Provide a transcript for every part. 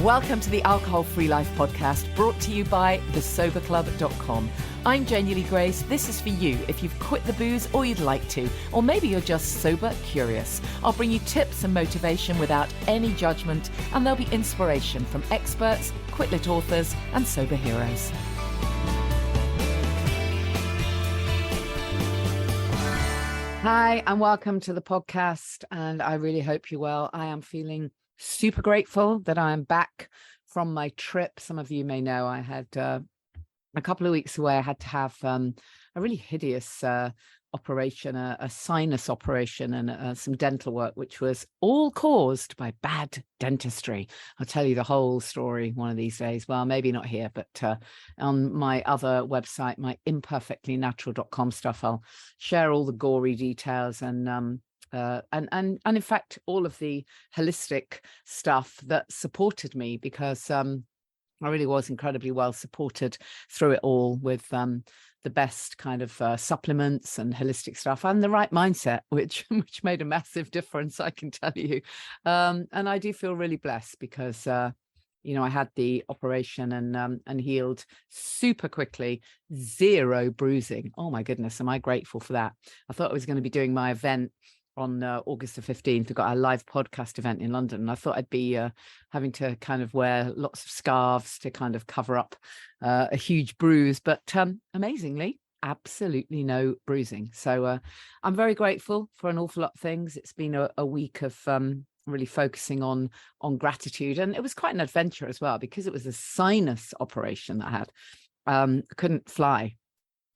Welcome to the Alcohol Free Life podcast, brought to you by thesoberclub.com. I'm Janey Grace. This is for you if you've quit the booze or you'd like to, or maybe you're just sober curious. I'll bring you tips and motivation without any judgment, and there'll be inspiration from experts, quit-lit authors, and sober heroes. Hi, and welcome to the podcast, and I really hope you're well. I am feeling super grateful that I am back from my trip. Some of you may know I had a couple of weeks away. I had to have a really hideous operation, a sinus operation, and some dental work, which was all caused by bad dentistry. I'll tell you the whole story one of these days. Well, maybe not here, but on my other website, my imperfectlynatural.com stuff, I'll share all the gory details and in fact all of the holistic stuff that supported me, because I really was incredibly well supported through it all with the best kind of supplements and holistic stuff and the right mindset, which made a massive difference, I can tell you. And I do feel really blessed because I had the operation and healed super quickly, zero bruising. Oh my goodness, am I grateful for that. I thought I was going to be doing my event on August the 15th. We've got a live podcast event in London, and I thought I'd be having to kind of wear lots of scarves to kind of cover up a huge bruise, but amazingly, absolutely no bruising. So I'm very grateful for an awful lot of things. It's been a week of really focusing on gratitude, and it was quite an adventure as well, because it was a sinus operation that I had. I couldn't fly,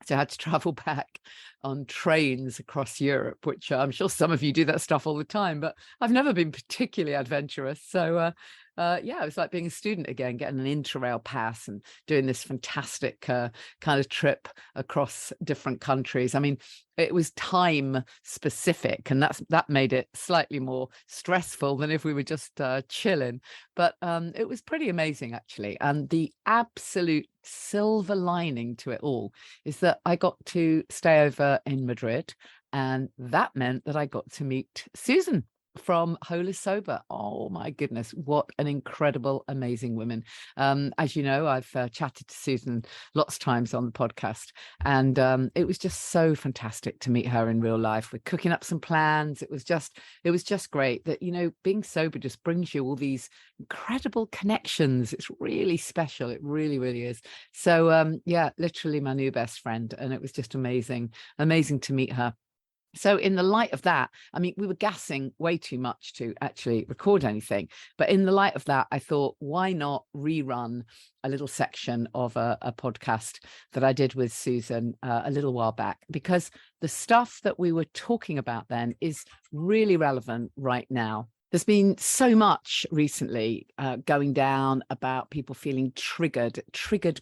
so I had to travel back on trains across Europe, which I'm sure some of you do that stuff all the time, but I've never been particularly adventurous. So it was like being a student again, getting an Interrail pass and doing this fantastic kind of trip across different countries. I mean, it was time specific, and that made it slightly more stressful than if we were just chilling. But it was pretty amazing, actually. And the absolute silver lining to it all is that I got to stay over in Madrid, and that meant that I got to meet Susan from Hola Sober. Oh my goodness, what an incredible, amazing woman. As you know, I've chatted to Susan lots of times on the podcast, and it was just so fantastic to meet her in real life. We're cooking up some plans. It was just great that, being sober just brings you all these incredible connections. It's really special. It really, really is. So literally my new best friend, and it was just amazing to meet her. So in the light of that, I mean, we were gassing way too much to actually record anything. But in the light of that, I thought, why not rerun a little section of a podcast that I did with Susan a little while back? Because the stuff that we were talking about then is really relevant right now. There's been so much recently going down about people feeling triggered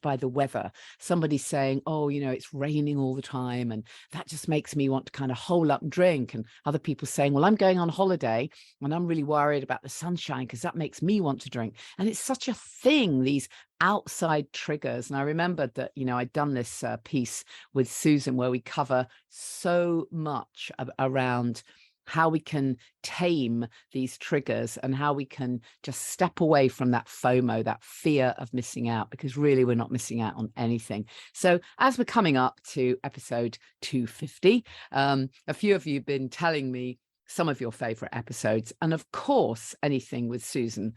by the weather. Somebody saying, oh, it's raining all the time, and that just makes me want to kind of hole up and drink. And other people saying, well, I'm going on holiday and I'm really worried about the sunshine because that makes me want to drink. And it's such a thing, these outside triggers. And I remembered that, I'd done this piece with Susan where we cover so much around how we can tame these triggers and how we can just step away from that FOMO, that fear of missing out, because really we're not missing out on anything. So as we're coming up to episode 250, a few of you have been telling me some of your favorite episodes. And of course, anything with Susan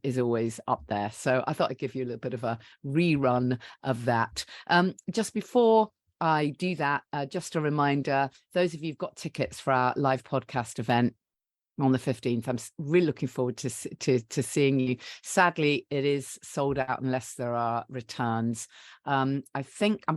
is always up there. So I thought I'd give you a little bit of a rerun of that. Just before I do that, just a reminder, those of you who've got tickets for our live podcast event on the 15th, I'm really looking forward to seeing you. Sadly, it is sold out unless there are returns. I'm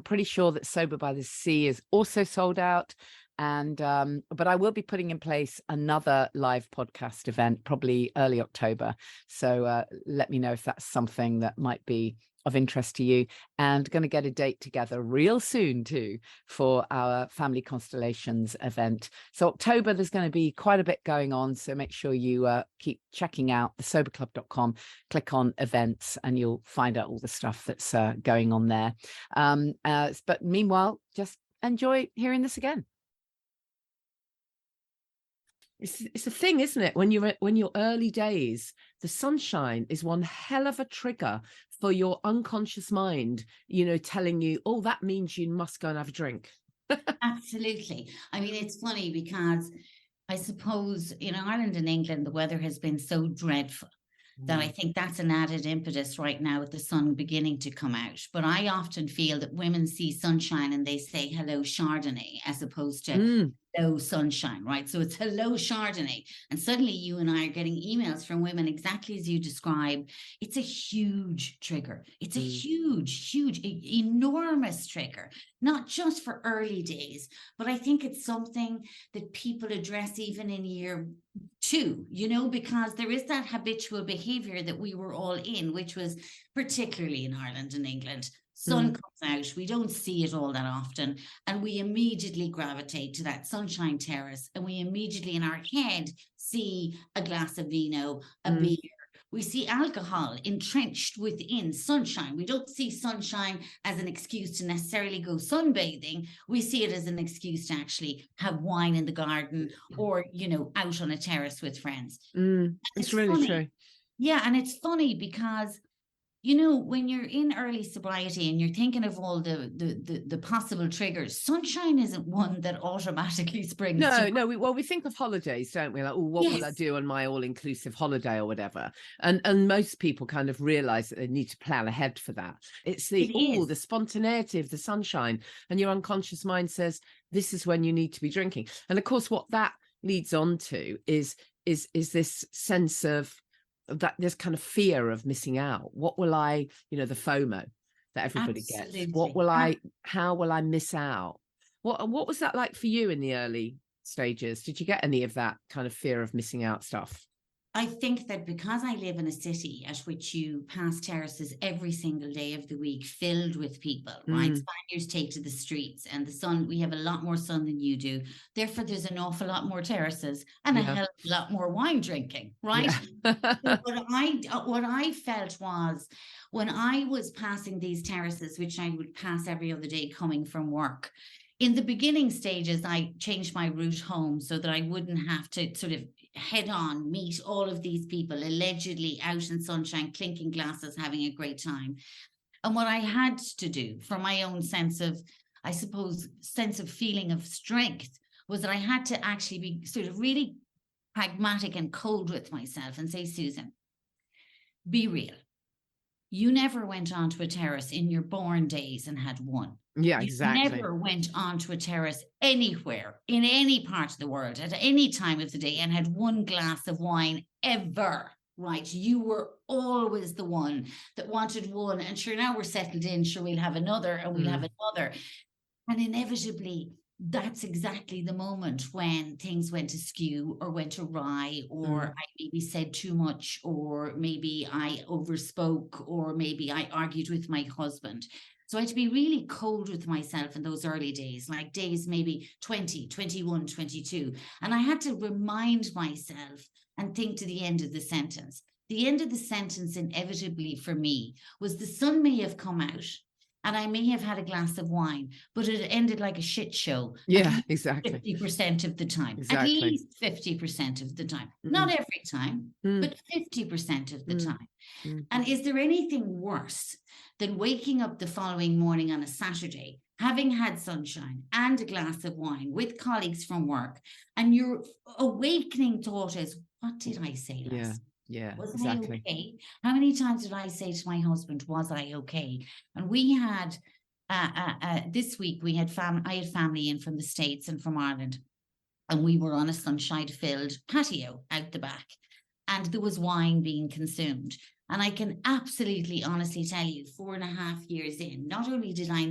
pretty sure that Sober by the Sea is also sold out. And but I will be putting in place another live podcast event probably early October. So let me know if that's something that might be of interest to you, and going to get a date together real soon too for our Family Constellations event. So October, there's going to be quite a bit going on. So make sure you keep checking out thesoberclub.com, click on events, and you'll find out all the stuff that's going on there. But meanwhile, just enjoy hearing this again. It's a thing, isn't it? When you're early days the sunshine is one hell of a trigger for your unconscious mind, telling you, oh, that means you must go and have a drink. Absolutely. I mean, it's funny because I suppose in Ireland and England, the weather has been so dreadful that I think that's an added impetus right now with the sun beginning to come out. But I often feel that women see sunshine and they say hello Chardonnay as opposed to hello sunshine, right? So it's hello Chardonnay. And suddenly you and I are getting emails from women exactly as you describe. It's a huge trigger. It's a huge, enormous trigger, not just for early days, but I think it's something that people address even in year 2, because there is that habitual behavior that we were all in, which was particularly in Ireland and England. Sun comes out, we don't see it all that often, and we immediately gravitate to that sunshine terrace, and we immediately in our head see a glass of vino, a beer. We see alcohol entrenched within sunshine. We don't see sunshine as an excuse to necessarily go sunbathing. We see it as an excuse to actually have wine in the garden or, out on a terrace with friends. It's really funny. true. Yeah, and it's funny because when you're in early sobriety and you're thinking of all the possible triggers, sunshine isn't one that automatically springs to mind. No. We think of holidays, don't we? Like, oh, what will I Yes. do on my all-inclusive holiday or whatever? And most people kind of realize that they need to plan ahead for that. It's the spontaneity of the sunshine, and your unconscious mind says this is when you need to be drinking. And of course, what that leads on to is this sense of that, this kind of fear of missing out. What will I, the FOMO that everybody gets. How will I miss out? What was that like for you in the early stages? Did you get any of that kind of fear of missing out stuff? I think that because I live in a city at which you pass terraces every single day of the week filled with people, right? Spaniards take to the streets, and the sun, we have a lot more sun than you do. Therefore, there's an awful lot more terraces and a hell of a lot more wine drinking, right? So what I felt was when I was passing these terraces, which I would pass every other day coming from work, in the beginning stages, I changed my route home so that I wouldn't have to sort of head on meet all of these people allegedly out in sunshine, clinking glasses, having a great time. And what I had to do for my own sense of feeling of strength was that I had to actually be sort of really pragmatic and cold with myself and say, Susan, be real. You never went onto a terrace in your born days and had one. Yeah, exactly. You never went onto a terrace anywhere in any part of the world at any time of the day and had one glass of wine ever, right? You were always the one that wanted one. And sure, now we're settled in, sure, we'll have another and we'll have another. And inevitably, that's exactly the moment when things went askew or went awry, or I maybe said too much, or maybe I overspoke, or maybe I argued with my husband. So I had to be really cold with myself in those early days, like days maybe 20, 21, 22. And I had to remind myself and think to the end of the sentence. The end of the sentence, inevitably for me, was the sun may have come out, and I may have had a glass of wine, but it ended like a shit show. Yeah, exactly. 50% of the time. Exactly. At least 50% of the time. Not every time, but 50% of the time. And is there anything worse than waking up the following morning on a Saturday, having had sunshine and a glass of wine with colleagues from work, and your awakening thought is, what did I say last? Yeah, was exactly. I okay? How many times did I say to my husband, was I okay? And we had, this week, I had family in from the States and from Ireland, and we were on a sunshine-filled patio out the back, and there was wine being consumed. And I can absolutely honestly tell you, 4.5 years in, not only did I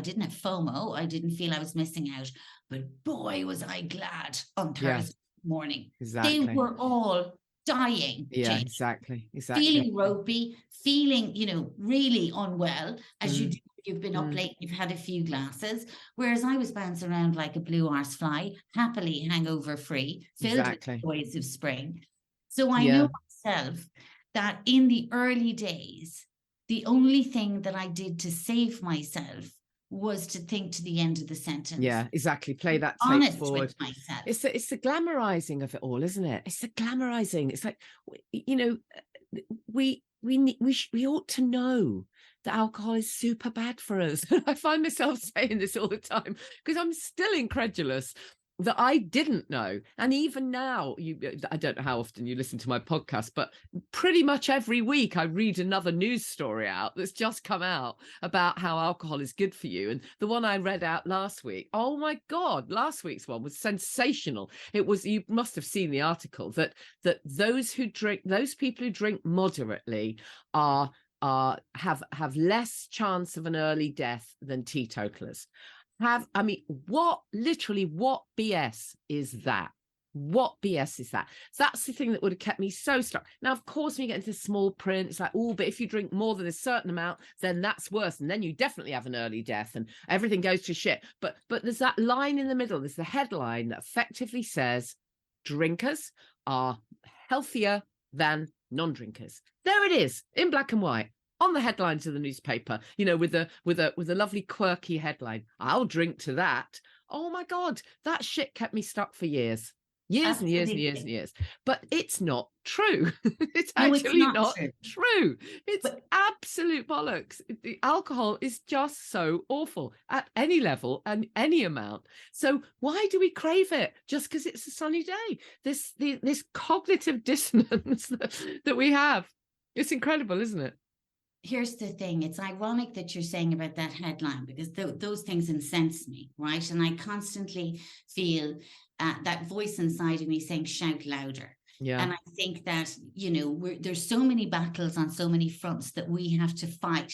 didn't have FOMO, I didn't feel I was missing out, but boy, was I glad on Thursday morning. Exactly. They were all dying. Yeah, Jane. Exactly. Feeling ropey, feeling, really unwell, as you do. You've been up late, you've had a few glasses, whereas I was bouncing around like a blue arse fly, happily hangover free, filled with the joys of spring. So I know myself that in the early days, the only thing that I did to save myself was to think to the end of the sentence. Yeah, exactly. Play that tape honest forward. with myself. It's the glamorizing of it all, isn't it? It's the glamorizing. It's like, you know, we ought to know that alcohol is super bad for us. I find myself saying this all the time because I'm still incredulous that I didn't know. And even now, I don't know how often you listen to my podcast, but pretty much every week I read another news story out that's just come out about how alcohol is good for you. And the one I read out last week, oh my God, last week's one was sensational. It was, you must have seen the article, that those people who drink moderately have less chance of an early death than teetotalers. What BS is that? What BS is that? That's the thing that would have kept me so stuck. Now, of course, when you get into small print, it's like, oh, but if you drink more than a certain amount, then that's worse. And then you definitely have an early death and everything goes to shit. But there's that line in the middle. There's the headline that effectively says drinkers are healthier than non-drinkers. There it is in black and white on the headlines of the newspaper, you know, with a lovely quirky headline. I'll drink to that. Oh my God, that shit kept me stuck for years. Years and years and years and years. But it's not true. It's actually not true. It's absolute bollocks. The alcohol is just so awful at any level and any amount. So why do we crave it? Just because it's a sunny day? This cognitive dissonance that we have. It's incredible, isn't it? Here's the thing. It's ironic that you're saying about that headline, because those things incense me, right? And I constantly feel that voice inside of me saying, shout louder. Yeah. And I think that, you know, there's so many battles on so many fronts that we have to fight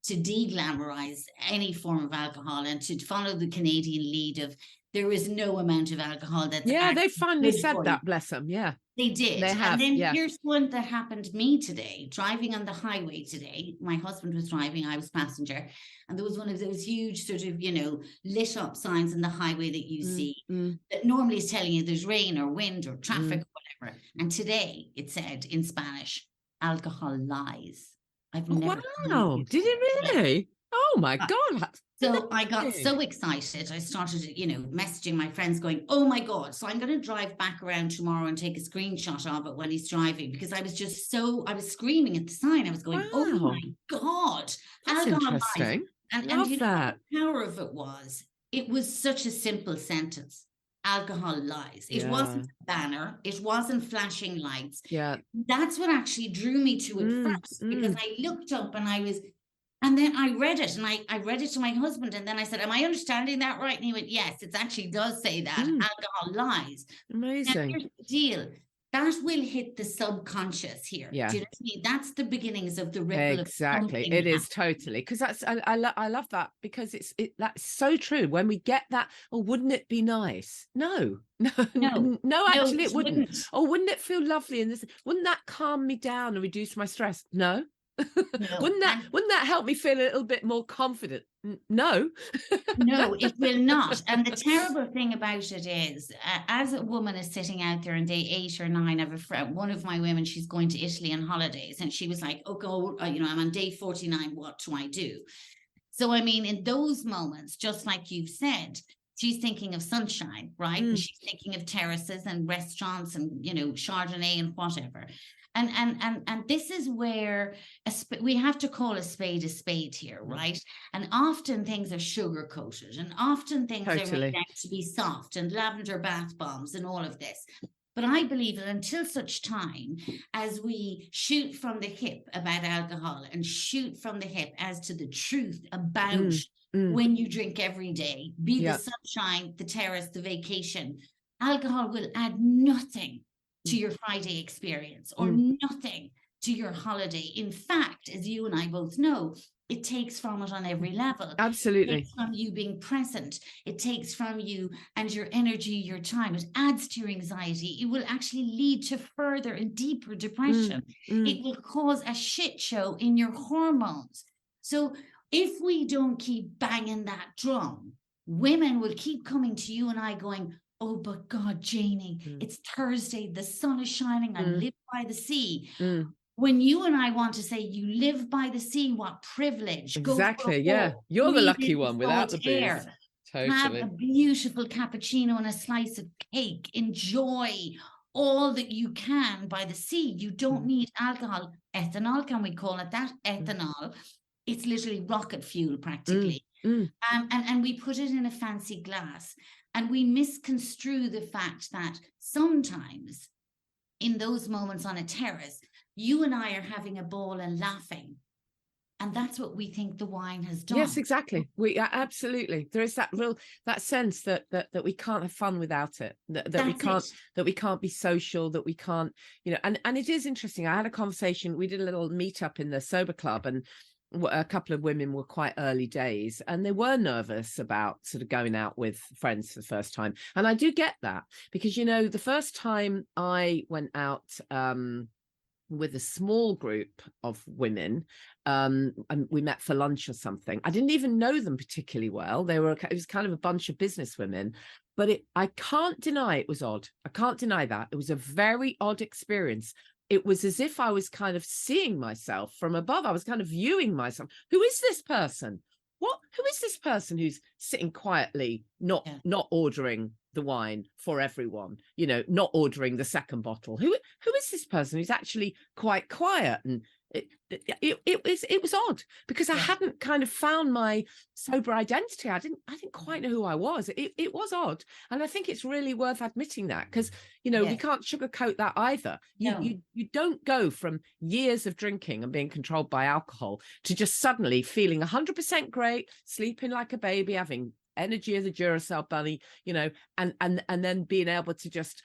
to de-glamorize any form of alcohol and to follow the Canadian lead of there is no amount of alcohol that's they finally said that, bless them. Yeah. They did. They have, and then here's one that happened to me today, driving on the highway today. My husband was driving, I was passenger. And there was one of those huge sort of, you know, lit up signs on the highway that you see that normally is telling you there's rain or wind or traffic or whatever. And today it said in Spanish, alcohol lies. I've never. Wow. Did it really? Oh my God. So I got so excited. I started, you know, messaging my friends going, oh my God. So I'm going to drive back around tomorrow and take a screenshot of it when he's driving, because I was just I was screaming at the sign. I was going, oh my God. That's interesting. And you know what the power of it was such a simple sentence. Alcohol lies. It wasn't a banner. It wasn't flashing lights. Yeah. That's what actually drew me to it first, because I looked up and then I read it, and I read it to my husband, and then I said, am I understanding that right? And he went, yes, it actually does say that. Alcohol lies. Amazing. Now, here's the deal. That will hit the subconscious here. Yeah. Do you know what I mean? That's the beginnings of the ripple. Exactly. It is totally. Because I love that, because that's so true. When we get that, oh, wouldn't it be nice? No, actually it wouldn't. Oh, wouldn't it feel lovely? And wouldn't that calm me down and reduce my stress? No. Wouldn't that help me feel a little bit more confident? No. No, it will not. And the terrible thing about it is, as a woman is sitting out there on day 8 or 9, I have a friend, one of my women, she's going to Italy on holidays, and she was like, oh, you know, I'm on day 49, what do I do? So I mean, in those moments, just like you've said, she's thinking of sunshine, right? And she's thinking of terraces and restaurants and, you know, Chardonnay and whatever. And this is where we have to call a spade here, right? And often things are sugar coated, and often things are made out to be soft, and lavender bath bombs and all of this. But I believe that until such time as we shoot from the hip about alcohol and shoot from the hip as to the truth about when you drink every day, be the sunshine, the terrace, the vacation, alcohol will add nothing to your Friday experience or nothing to your holiday. In fact, as you and I both know, it takes from it on every level. Absolutely. It takes from you being present. It takes from you and your energy, your time. It adds to your anxiety. It will actually lead to further and deeper depression. It will cause a shit show in your hormones. So if we don't keep banging that drum, women will keep coming to you and I going, oh, but God, Janey, it's Thursday. The sun is shining. I live by the sea. when you and I want to say, you live by the sea, what privilege. Exactly. Yeah. You're the lucky one without the booze. Totally. Have a beautiful cappuccino and a slice of cake. Enjoy all that you can by the sea. You don't need alcohol. Ethanol, can we call it that? Ethanol. It's literally rocket fuel practically. And we put it in a fancy glass. And we misconstrue the fact that sometimes in those moments on a terrace, you and I are having a ball and laughing. And that's what we think the wine has done. Yes, exactly. Absolutely. There is that sense that we can't have fun without it. That we can't be social, that we can't, and it is interesting. I had a conversation. We did a little meetup in the Sober Club, and a couple of women were quite early days, and they were nervous about sort of going out with friends for the first time. And I do get that, because the first time I went out with a small group of women, and we met for lunch or something. I didn't even know them particularly well. It was kind of a bunch of business women, but I can't deny it was odd. I can't deny that. It was a very odd experience. It was as if I was kind of seeing myself from above. I was kind of viewing myself. Who is this person? Who is this person who's sitting quietly, not ordering the wine for everyone, not ordering the second bottle? Who is this person who's actually quite quiet? And it was odd, because I hadn't kind of found my sober identity. I didn't quite know who I was. It was odd, and I think it's really worth admitting that, because we can't sugarcoat that either. You don't go from years of drinking and being controlled by alcohol to just suddenly feeling 100% great, sleeping like a baby, having energy as a Duracell bunny, and then being able to just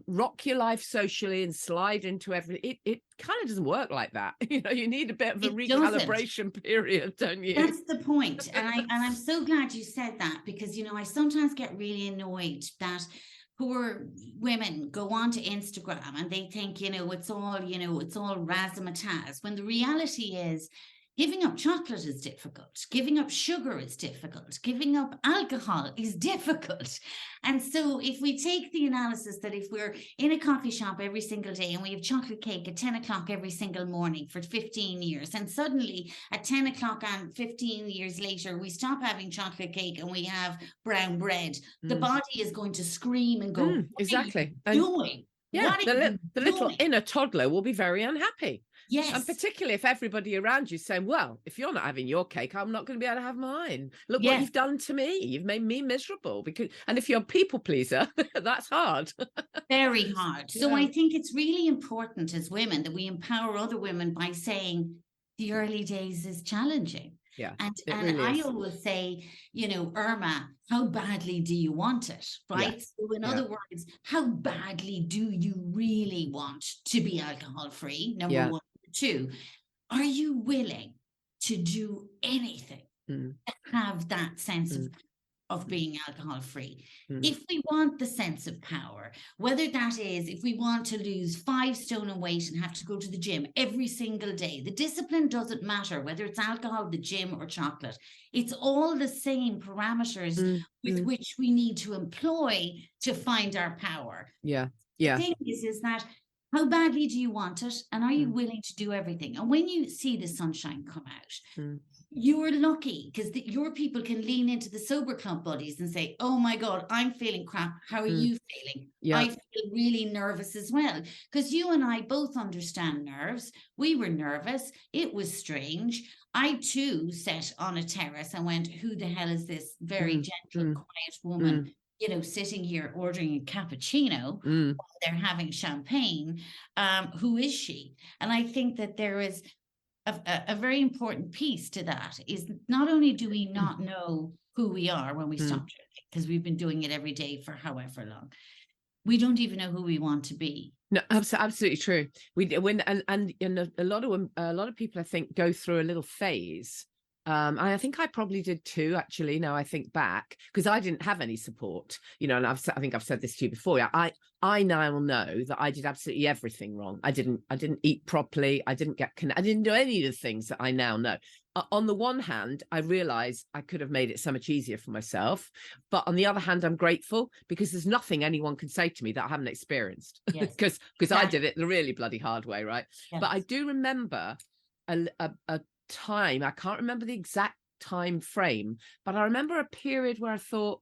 rock your life socially and slide into everything. It kind of doesn't work like that. You need a bit of a recalibration period, don't you? That's the point. And I'm so glad you said that, because I sometimes get really annoyed that poor women go onto Instagram and they think it's all razzmatazz, when the reality is giving up chocolate is difficult. Giving up sugar is difficult. Giving up alcohol is difficult. And so if we take the analysis that if we're in a coffee shop every single day and we have chocolate cake at 10 o'clock every single morning for 15 years, and suddenly at 10 o'clock and 15 years later, we stop having chocolate cake and we have brown bread, the body is going to scream and go, exactly. What are you doing? Yeah, the little inner toddler will be very unhappy. Yes. And particularly if everybody around you is saying, well, if you're not having your cake, I'm not going to be able to have mine. Look what you've done to me. You've made me miserable. And if you're a people pleaser, that's hard. Very hard. So I think it's really important as women that we empower other women by saying the early days is challenging. Yeah. And really I always say, Irma, how badly do you want it? Right. Yeah. So in other words, how badly do you really want to be alcohol free? Number one. Two, are you willing to do anything to have that sense of being alcohol free? If we want the sense of power, whether that is if we want to lose 5 stone in weight and have to go to the gym every single day, the discipline doesn't matter whether it's alcohol, the gym, or chocolate. It's all the same parameters with which we need to employ to find our power. Yeah. The thing is that how badly do you want it? And are you willing to do everything? And when you see the sunshine come out, you're lucky, because your people can lean into the Sober Club buddies and say, oh my God, I'm feeling crap. How are you feeling? Yeah. I feel really nervous as well. Because you and I both understand nerves. We were nervous. It was strange. I too sat on a terrace and went, who the hell is this very gentle, quiet woman? Sitting here ordering a cappuccino while they're having champagne. Who is she? And I think that there is a very important piece to that, is not only do we not know who we are when we stop drinking, because we've been doing it every day for however long, we don't even know who we want to be. No, absolutely true. A lot of people, I think, go through a little phase. And I think I probably did too, actually. Now I think back, because I didn't have any support, and I think I've said this to you before. I now know that I did absolutely everything wrong. I didn't eat properly. I didn't do any of the things that I now know. on the one hand, I realize I could have made it so much easier for myself. But on the other hand, I'm grateful because there's nothing anyone can say to me that I haven't experienced. Yes. Because I did it the really bloody hard way, right? Yes. But I do remember a time, I can't remember the exact time frame, but I remember a period where I thought,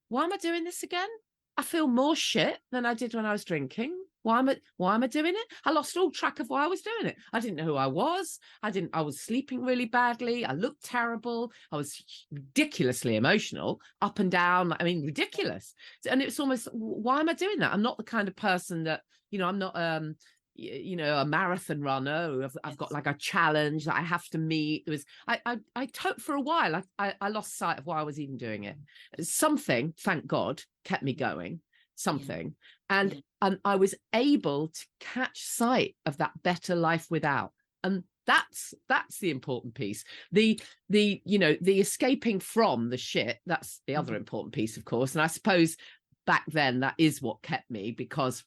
why am I doing this again? I feel more shit than I did when I was drinking. Why am I doing it? I lost all track of why I was doing it. I didn't know who I was. I was sleeping really badly. I looked terrible. I was ridiculously emotional, up and down. I mean, ridiculous. And it's almost, why am I doing that? I'm not the kind of person that, I'm not a marathon runner. I've got like a challenge that I have to meet. It was for a while I lost sight of why I was even doing it. Something, thank God, kept me going. Something. And I was able to catch sight of that better life without. And that's the important piece. The escaping from the shit, that's the other important piece, of course. And I suppose back then that is what kept me, because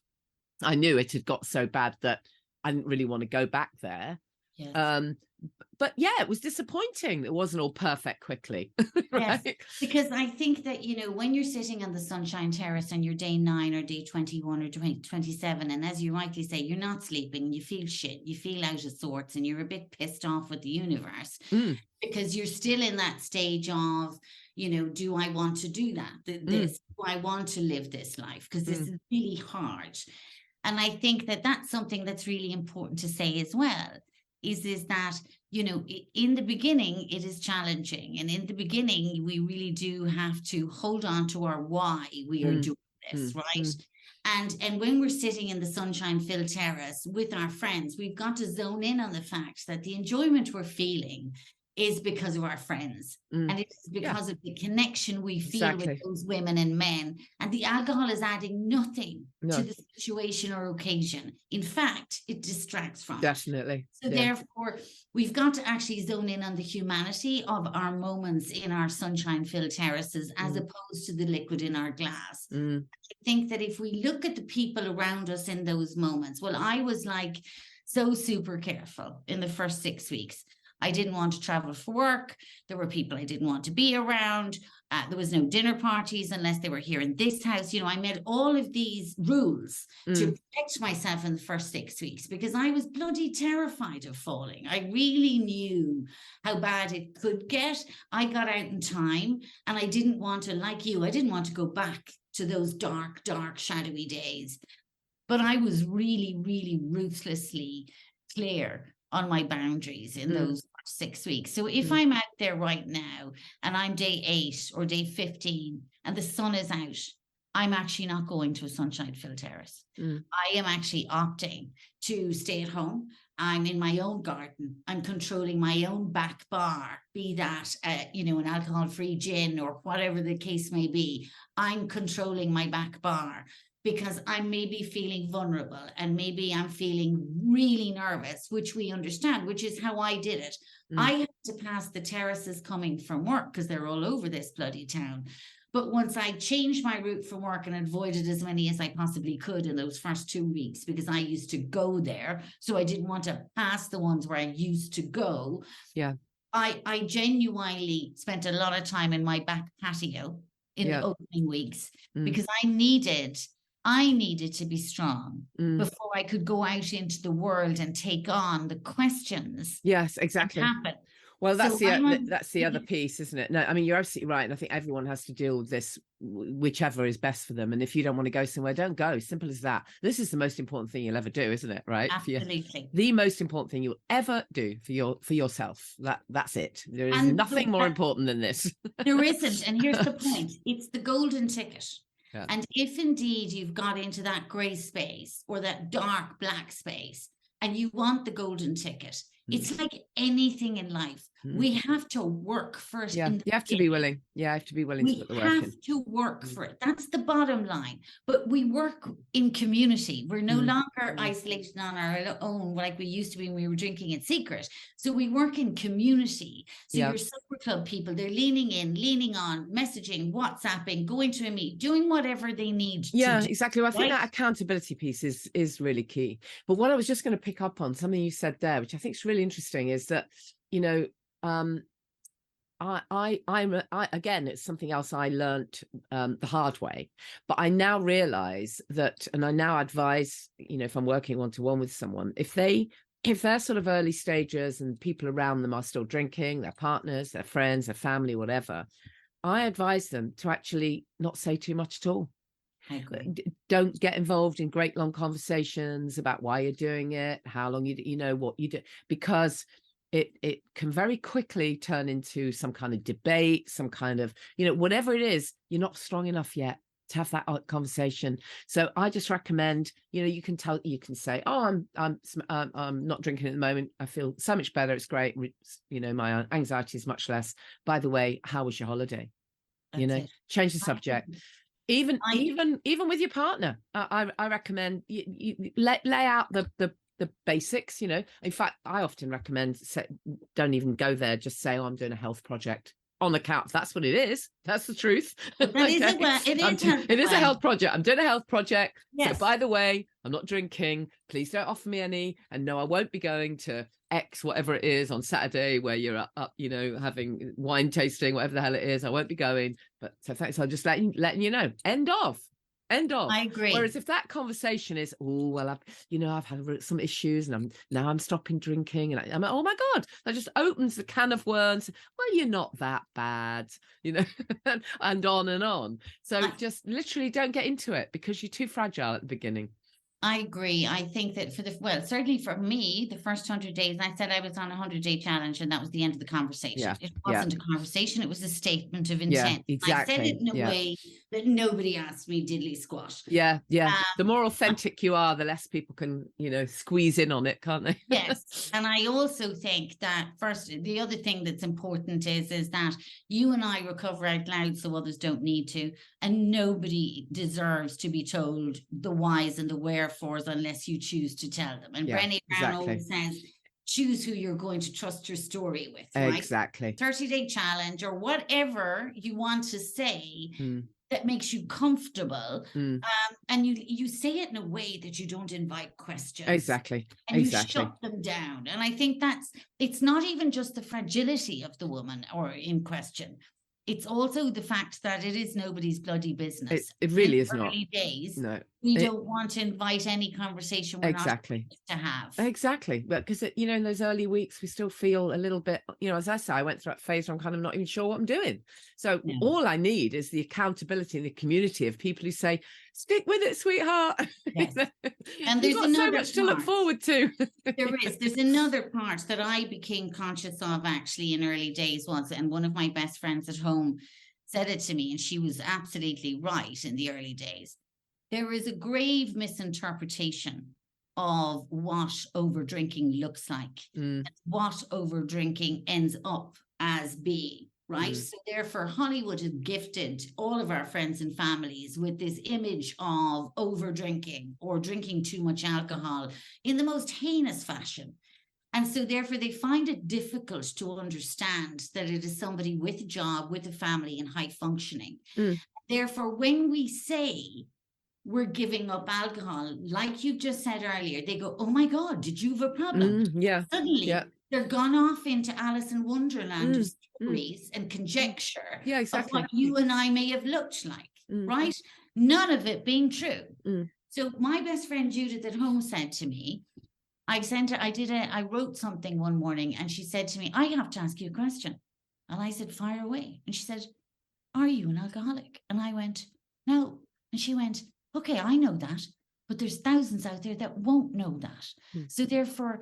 I knew it had got so bad that I didn't really want to go back there. Yes. But yeah, it was disappointing. It wasn't all perfect quickly. Right? Yes, because I think that, when you're sitting on the Sunshine Terrace on your day 9 or day 21 or 27, and as you rightly say, you're not sleeping, you feel shit, you feel out of sorts, and you're a bit pissed off with the universe because you're still in that stage of, do I want to do that? Do I want to live this life? Because this is really hard. And I think that that's something that's really important to say as well, is that, in the beginning, it is challenging. And in the beginning, we really do have to hold on to our why we are doing this, right? And when we're sitting in the sunshine-filled terrace with our friends, we've got to zone in on the fact that the enjoyment we're feeling is because of our friends. And it's because of the connection we feel with those women and men. And the alcohol is adding nothing to the situation or occasion. In fact, it distracts from Definitely. So therefore, we've got to actually zone in on the humanity of our moments in our sunshine-filled terraces as opposed to the liquid in our glass. I think that if we look at the people around us in those moments, well, I was like so super careful in the first 6 weeks. I didn't want to travel for work. There were people I didn't want to be around. There was no dinner parties unless they were here in this house. I made all of these rules to protect myself in the first 6 weeks because I was bloody terrified of falling. I really knew how bad it could get. I got out in time and I didn't want to, like you, I didn't want to go back to those dark, dark, shadowy days. But I was really, really ruthlessly clear on my boundaries in those 6 weeks. So if I'm out there right now and I'm day 8 or day 15 and the sun is out, I'm actually not going to a sunshine-filled terrace. I am actually opting to stay at home. I'm in my own garden. I'm controlling my own back bar, be that, an alcohol-free gin or whatever the case may be. I'm controlling my back bar because I'm maybe feeling vulnerable and maybe I'm feeling really nervous, which we understand, which is how I did it. I had to pass the terraces coming from work because they're all over this bloody town. But once I changed my route from work and avoided as many as I possibly could in those first 2 weeks, because I used to go there, so I didn't want to pass the ones where I used to go. Yeah. I genuinely spent a lot of time in my back patio in the opening weeks because I needed to be strong before I could go out into the world and take on the questions. Yes, exactly. Happen. Well, that's the other piece, isn't it? No, I mean, you're absolutely right. And I think everyone has to deal with this, whichever is best for them. And if you don't want to go somewhere, don't go. Simple as that. This is the most important thing you'll ever do, isn't it? Right? Absolutely. The most important thing you'll ever do for yourself. That's it. There is nothing more important than this. There isn't. And here's the point. It's the golden ticket. Yeah. And if indeed you've got into that gray space or that dark black space and you want the golden ticket, it's like anything in life. We have to work for it. Yeah, you have to be willing. Yeah, I have to be willing to put the work in. We have to work for it. That's the bottom line. But we work in community. We're no longer isolated on our own like we used to be when we were drinking in secret. So we work in community. So your sober club people, they're leaning in, leaning on, messaging, WhatsApping, going to a meet, doing whatever they need to do. Exactly. Well, I think that accountability piece is really key. But what I was just going to pick up on, something you said there, which I think is really interesting, is that, Again, it's something else I learnt the hard way, but I now realize that, and I now advise, if I'm working one-to-one with someone, if they're sort of early stages and people around them are still drinking, their partners, their friends, their family, whatever, I advise them to actually not say too much at all. I agree. Don't get involved in great long conversations about why you're doing it, how long what you do, because it can very quickly turn into some kind of debate, some kind of, whatever it is, you're not strong enough yet to have that conversation. So I just recommend, you can say, oh, I'm not drinking at the moment. I feel so much better. It's great. My anxiety is much less. By the way, how was your holiday? Change the subject. Even with your partner, I recommend you lay out the basics. In fact, I often recommend don't even go there. Just say, oh, I'm doing a health project on the couch. That's what it is. That's the truth. It is a health project. I'm doing a health project. Yes. So by the way, I'm not drinking. Please don't offer me any. And no, I won't be going to X, whatever it is, on Saturday where you're up, having wine tasting, whatever the hell it is. I won't be going. But so thanks. I'm just letting you know. End of. I agree. Whereas if that conversation is, oh, well, I've had some issues and I'm stopping drinking, and I'm like, oh my God, that just opens the can of worms. Well, you're not that bad, and on and on. So just literally don't get into it because you're too fragile at the beginning. I agree. I think that certainly for me, the first 100 days, I said I was on a 100-day challenge, and that was the end of the conversation. Yeah. It wasn't a conversation. It was a statement of intent. Yeah, exactly. I said it in a way that nobody asked me diddly squat. Yeah. The more authentic you are, the less people can, squeeze in on it, can't they? Yes. And I also think that the other thing that's important is that you and I recover out loud so others don't need to. And nobody deserves to be told the whys and the wherefores unless you choose to tell them. And Brené Brown always says, choose who you're going to trust your story with. Right? Exactly. 30-day challenge or whatever you want to say that makes you comfortable. And you say it in a way that you don't invite questions. Exactly. And you shut them down. And I think it's not even just the fragility of the woman or in question. It's also the fact that it is nobody's bloody business. It really is not. Early days, we don't want to invite any conversation we're not supposed to have. Exactly. But because, in those early weeks, we still feel a little bit, as I say, I went through that phase where I'm kind of not even sure what I'm doing. So all I need is the accountability and the community of people who say, stick with it, sweetheart. Yes. And there's so much to look forward to. There's another part that I became conscious of actually in early days and one of my best friends at home said it to me, and she was absolutely right in the early days. There is a grave misinterpretation of what over drinking looks like, and what over drinking ends up as being. Right. So therefore, Hollywood has gifted all of our friends and families with this image of over drinking or drinking too much alcohol in the most heinous fashion. And so therefore, they find it difficult to understand that it is somebody with a job, with a family, and high functioning. Therefore, when we say we're giving up alcohol, like you just said earlier, they go, oh my God, did you have a problem? Suddenly, they're gone off into Alice in Wonderland of stories and conjecture of what you and I may have looked like, right? None of it being true. So my best friend Judith at home said to me, I wrote something one morning, and she said to me, I have to ask you a question. And I said, fire away. And she said, are you an alcoholic? And I went, no. And she went, okay, I know that. But there's thousands out there that won't know that. So therefore,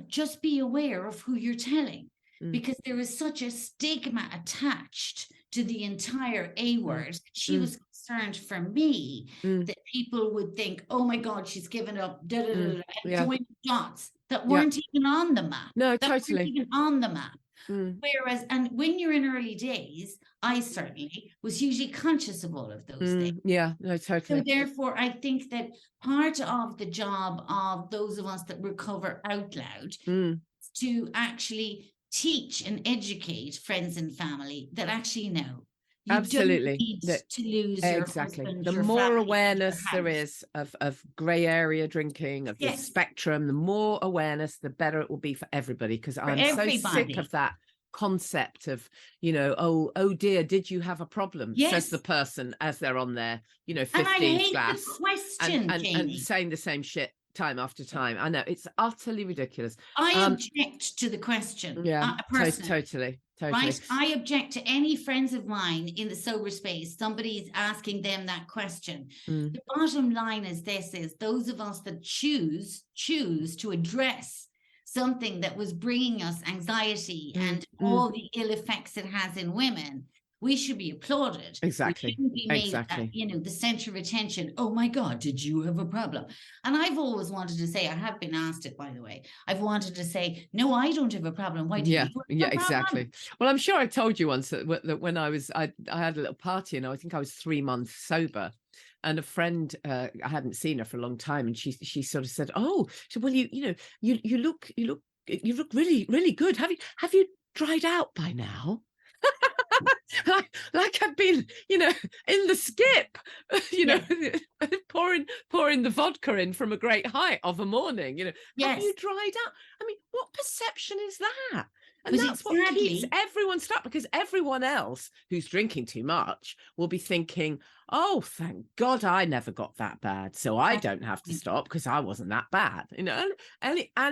just be aware of who you're telling, because there is such a stigma attached to the entire A word. She was concerned for me that people would think, oh my God, she's given up, and join dots that weren't even on the map. No, that totally. Weren't even on the map. Whereas, and when you're in early days, I certainly was usually conscious of all of those things. Yeah, no, totally. So therefore, I think that part of the job of those of us that recover out loud is to actually teach and educate friends and family that actually know. You Absolutely. don't need to lose your husband, the your more family, awareness your there house. is of grey area drinking, of the Yes. spectrum, the more awareness, the better it will be for everybody. Because I'm so sick of that concept of, oh dear, did you have a problem? Yes. Says the person as they're on their, And I 15th hate glass the question, and Janey. saying the same shit time after time. I know, it's utterly ridiculous. I object to the question. Yeah, personally. totally. Right? I object to any friends of mine in the sober space, somebody's asking them that question. The bottom line is those of us that choose to address something that was bringing us anxiety and all the ill effects it has in women, we should be applauded. Exactly. We shouldn't be made, the center of attention. Oh my God, did you have a problem? And I've always wanted to say, I have been asked it, by the way. I've wanted to say, no, I don't have a problem. Why do you have a problem? Exactly. Well, I'm sure I told you once that when I had a little party, and I think I was 3 months sober. And a friend, I hadn't seen her for a long time, and she sort of said, "Oh, so well, you look really, really good. Have you dried out by now?" like I've been, in the skip, pouring the vodka in from a great height of a morning. Have you dried out? I mean, what perception is that? And that's what keeps everyone stuck, because everyone else who's drinking too much will be thinking, oh, thank God I never got that bad, so I don't have to stop because I wasn't that bad, and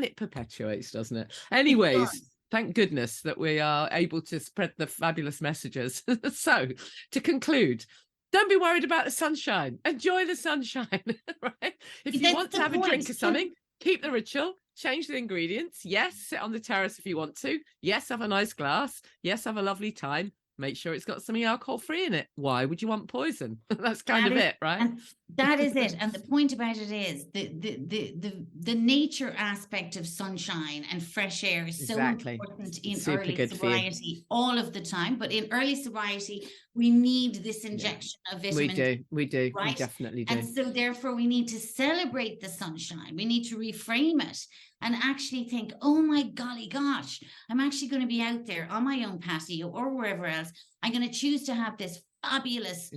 it perpetuates, doesn't it? Anyways, thank goodness that we are able to spread the fabulous messages. So, to conclude, don't be worried about the sunshine. Enjoy the sunshine, right? If you want to have a drink of something, keep the ritual. Change the ingredients. Yes, sit on the terrace if you want to. Yes, have a nice glass. Yes, have a lovely time. Make sure it's got something alcohol-free in it. Why would you want poison? That's kind of it, right? And that is it. And the point about it is the nature aspect of sunshine and fresh air is so important in early sobriety all of the time. But in early sobriety, we need this injection of vitamin D. We do. Right? We definitely do. And so therefore we need to celebrate the sunshine. We need to reframe it and actually think, oh my golly gosh, I'm actually going to be out there on my own patio or wherever else. I'm going to choose to have this fabulous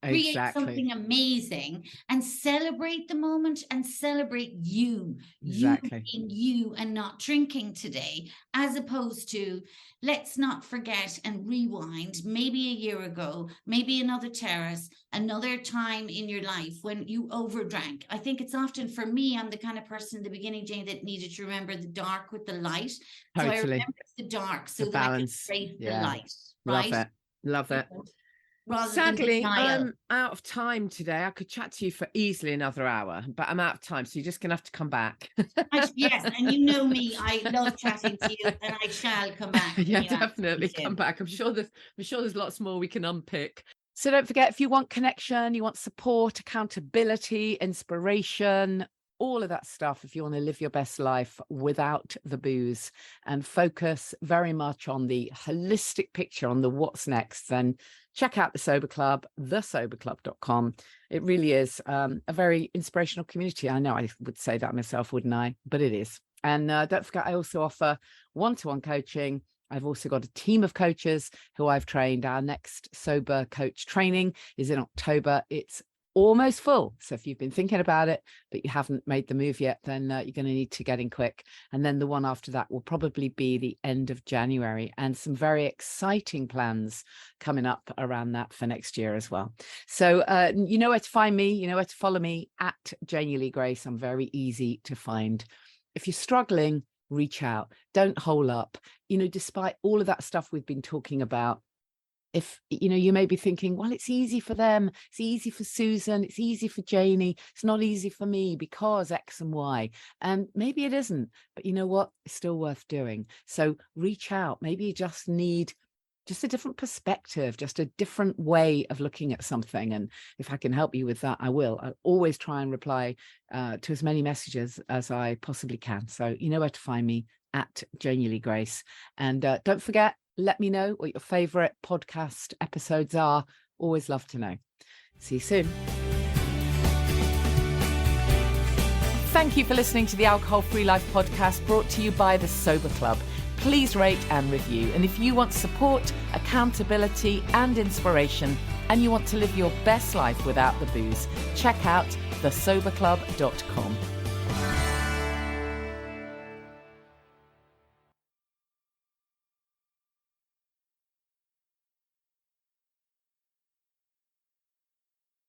create something amazing and celebrate the moment and celebrate you being you and not drinking today, as opposed to let's not forget and rewind maybe a year ago, maybe another terrace, another time in your life when you overdrank. I think it's often, for me, I'm the kind of person in the beginning, Jane, that needed to remember the dark with the light. So I remember the dark so that I could face the light. Right? Love it. Sadly, I'm out of time today. I could chat to you for easily another hour, but I'm out of time, so you're just gonna have to come back. Yes, and you know me, I love chatting to you, and I shall come back. Yeah, definitely come back. I'm sure there's lots more we can unpick. So don't forget, if you want connection, you want support, accountability, inspiration, all of that stuff, if you want to live your best life without the booze and focus very much on the holistic picture, on the what's next, then check out the Sober Club, thesoberclub.com. It really is a very inspirational community. I know I would say that myself, wouldn't I? But it is. And don't forget, I also offer one-to-one coaching. I've also got a team of coaches who I've trained. Our next sober coach training is in October. It's almost full. So if you've been thinking about it, but you haven't made the move yet, then you're going to need to get in quick. And then the one after that will probably be the end of January, and some very exciting plans coming up around that for next year as well. So you know where to find me, you know where to follow me, at Janey Lee Grace. I'm very easy to find. If you're struggling, reach out. Don't hole up. Despite all of that stuff we've been talking about, if you may be thinking, well, it's easy for them, it's easy for Susan, it's easy for Janey, it's not easy for me because X and Y, and maybe it isn't, but you know what, it's still worth doing. So reach out. Maybe you just need just a different perspective, just a different way of looking at something, and if I can help you with that, I will. I always try and reply to as many messages as I possibly can. So you know where to find me, at Janey Lee Grace. And don't forget, let me know what your favorite podcast episodes are. Always love to know. See you soon. Thank you for listening to the Alcohol Free Life podcast, brought to you by the Sober Club. Please rate and review. And if you want support, accountability and inspiration, and you want to live your best life without the booze, check out thesoberclub.com.